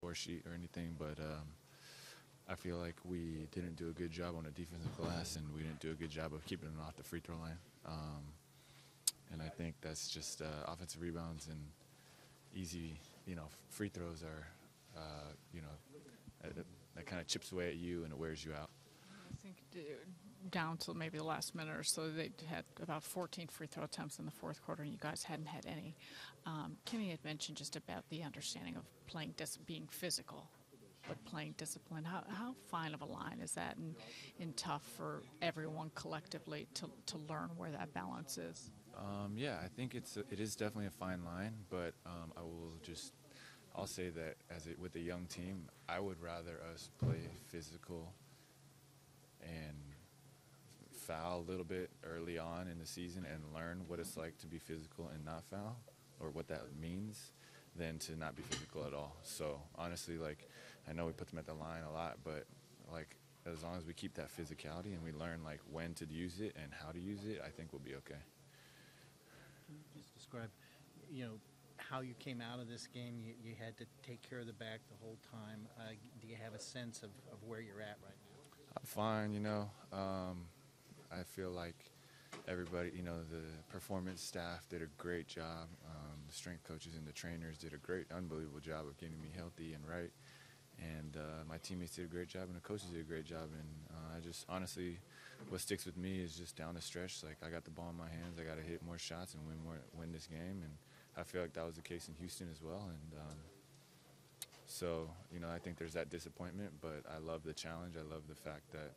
score sheet or anything, but I feel like we didn't do a good job on the defensive glass, and we didn't do a good job of keeping them off the free throw line. And I think that's just offensive rebounds and easy, free throws are, that kind of chips away at you and it wears you out. I think down to maybe the last minute or so, they had about 14 free throw attempts in the fourth quarter, and you guys hadn't had any. Kenny had mentioned just about the understanding of being physical, but playing discipline. How fine of a line is that, and tough for everyone collectively to learn where that balance is? Yeah, I think it is definitely a fine line, but I'll say that with a young team, I would rather us play physical and foul a little bit early on in the season and learn what it's like to be physical and not foul, or what that means, than to not be physical at all. So honestly, I know we put them at the line a lot, but as long as we keep that physicality and we learn when to use it and how to use it, I think we'll be okay. Can you just describe, how you came out of this game? You had to take care of the back the whole time. Do you have a sense of where you're at right now? I'm fine, I feel like everybody, the performance staff did a great job. The strength coaches and the trainers did a unbelievable job of getting me healthy and right. And my teammates did a great job, and the coaches did a great job. And I just, honestly, what sticks with me is just down the stretch. I got the ball in my hands. I got to hit more shots and win this game. And I feel like that was the case in Houston as well. And so, I think there's that disappointment, but I love the challenge. I love the fact that,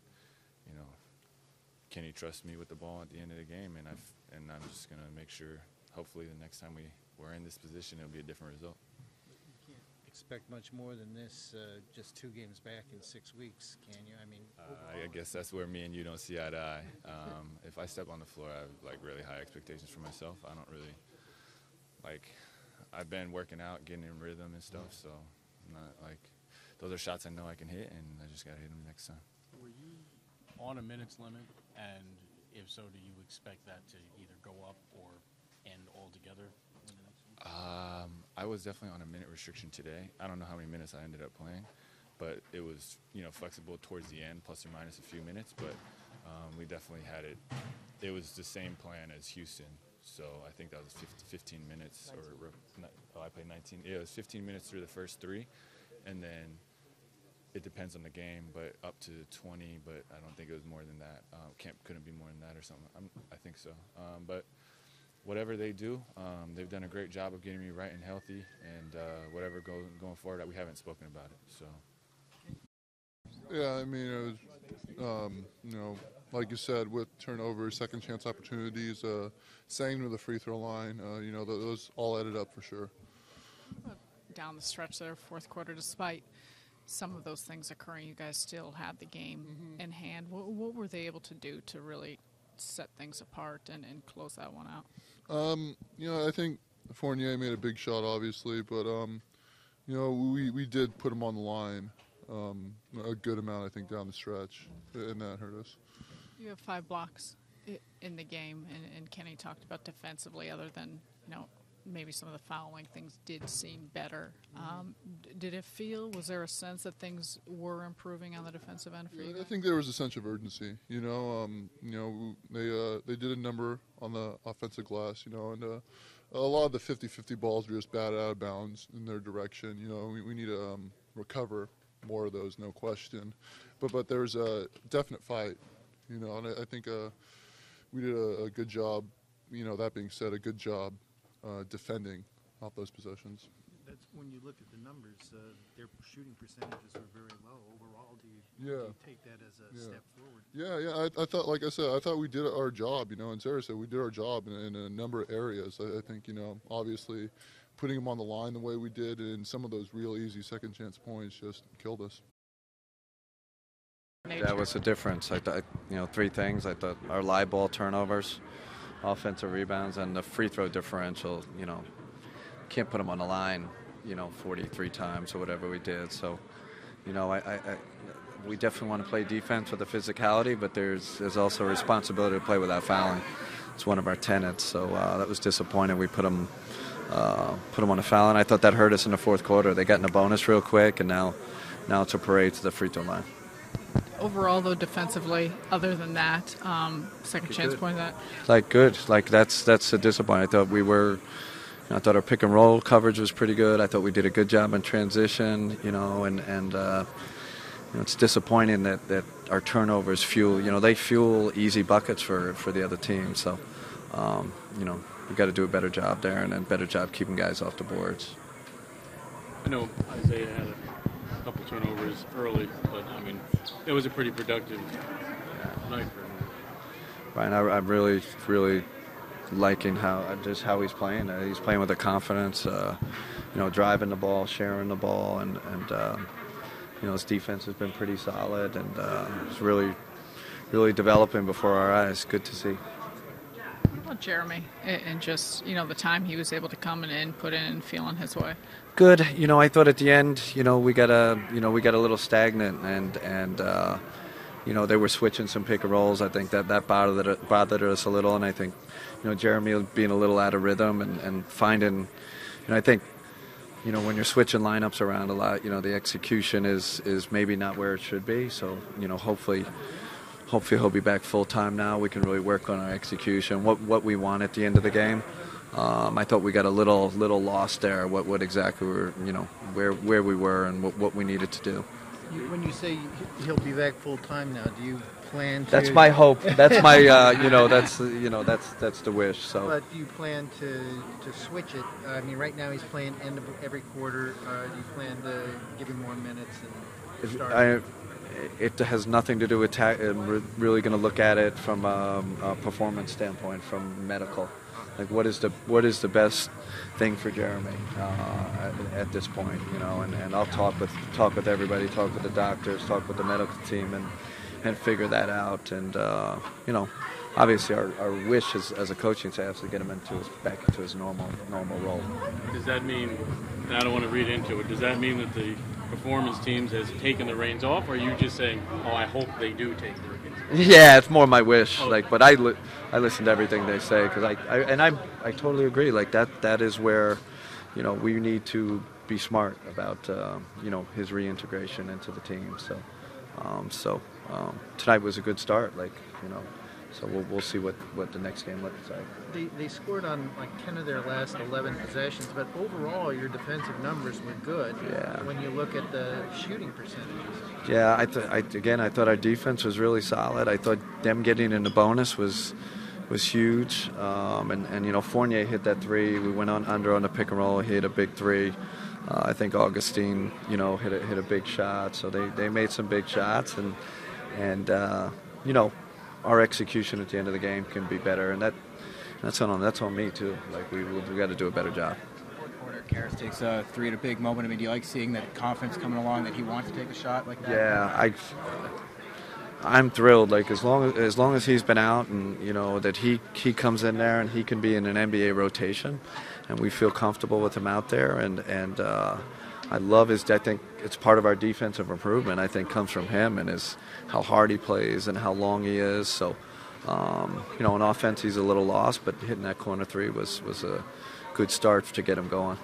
Kenny trusts me with the ball at the end of the game, and I'm just going to make sure, hopefully, the next time we're in this position, it'll be a different result. You can't expect much more than this just 2 games back in 6 weeks, can you? I guess that's where me and you don't see eye to eye. If I step on the floor, I have really high expectations for myself. I don't really I've been working out, getting in rhythm and stuff, so I'm not those are shots I know I can hit, and I just got to hit them next time. Were you on a minutes limit, and if so, do you expect that to either go up or end altogether in the next week? I was definitely on a minute restriction today. I don't know how many minutes I ended up playing, but it was flexible towards the end, plus or minus a few minutes. But we definitely had it. It was the same plan as Houston, so I think that was 15 minutes. 19. I played 19. Yeah, it was 15 minutes through the first 3, and then it depends on the game, but up to 20. But I don't think it was more than that. Couldn't be more than that or something. I think so. But whatever they do, they've done a great job of getting me right and healthy, and whatever going forward, we haven't spoken about it. So. Yeah, it was, like you said, with turnovers, second chance opportunities, staying to the free throw line, those all added up for sure. Down the stretch there, fourth quarter, despite some of those things occurring, you guys still had the game in hand. What were they able to do to really set things apart and close that one out? I think Fournier made a big shot, obviously, but we did put him on the line a good amount, I think, down the stretch, and that hurt us. You have 5 blocks in the game, and Kenny talked about defensively, other than maybe some of the fouling, things did seem better. Was there a sense that things were improving on the defensive end for you guys? I think there was a sense of urgency. They did a number on the offensive glass, and a lot of the 50-50 balls were just batted out of bounds in their direction. We need to recover more of those, no question. But there's a definite fight, and I think we did a good job. That being said, a good job defending off those possessions. That's when you look at the numbers, their shooting percentages were very low overall. Do you take that as a step forward? Yeah. I thought, like I said, I thought we did our job. And Sarah said we did our job in a number of areas. I think obviously putting them on the line the way we did, and some of those real easy second chance points just killed us. That was the difference. I thought, 3 things. I thought our live ball turnovers, offensive rebounds, and the free throw differential. Can't put them on the line, 43 times or whatever we did. So, we definitely want to play defense with the physicality, but there's also a responsibility to play without fouling. It's one of our tenets. So that was disappointing. We put them put them on a foul, and I thought that hurt us in the fourth quarter. They got in a bonus real quick, and now it's a parade to the free throw line. Overall, though, defensively, other than that, second chance point that. Good. That's a disappointment. I thought our pick and roll coverage was pretty good. I thought we did a good job in transition, and it's disappointing that our turnovers fuel, they fuel easy buckets for the other team. So, we got to do a better job there and a better job keeping guys off the boards. I know Isaiah had a couple turnovers early, but I mean, it was a pretty productive night for him. Ryan, I'm really, really liking how he's playing. He's playing with a confidence, driving the ball, sharing the ball, and his defense has been pretty solid, and it's really, really developing before our eyes. Good to see. What about Jeremy and just the time he was able to come in, put in, feeling his way? Good. I thought at the end, we got a little stagnant, and they were switching some pick and rolls. I think that bothered us a little, and I think Jeremy being a little out of rhythm and finding, I think, when you're switching lineups around a lot, the execution is maybe not where it should be. So, hopefully he'll be back full time now. We can really work on our execution, what we want at the end of the game. I thought we got a little lost there. What exactly where we were and what we needed to do. When you say he'll be back full time now, do you plan to? That's my hope. That's my that's the wish. So. But do you plan to switch it? I mean, right now he's playing end of every quarter. Do you plan to give him more minutes and start? It has nothing to do with I'm really going to look at it from a performance standpoint, from medical. Like what is the best thing for Jeremy at this point, and I'll talk with everybody, talk with the doctors, talk with the medical team, and figure that out. And obviously our wish as a coaching staff is to get him back into his normal role. Does that mean? And I don't want to read into it. Does that mean that the performance teams has taken the reins off, or are you just saying, "Oh, I hope they do take the reins"? Yeah, it's more my wish. Oh. But I listen to everything they say because I totally agree. That is where, we need to be smart about his reintegration into the team. So, tonight was a good start. So we'll see what the next game looks like. They scored on 10 of their last 11 possessions, but overall your defensive numbers were good. Yeah. When you look at the shooting percentages. Yeah, I thought our defense was really solid. I thought them getting in the bonus was huge. And Fournier hit that three. We went under on the pick and roll. He hit a big three. I think Augustine, hit a big shot. So they made some big shots, and our execution at the end of the game can be better, and that's on me too. We got to do a better job. Fourth quarter, Karras takes a three at a big moment. I mean, do you like seeing that confidence coming along that he wants to take a shot like that? Yeah, I'm thrilled. As long as he's been out, and that he comes in there and he can be in an NBA rotation, and we feel comfortable with him out there, and I love I think it's part of our defensive improvement. I think comes from him and how hard he plays and how long he is. So, on offense he's a little lost, but hitting that corner three was a good start to get him going.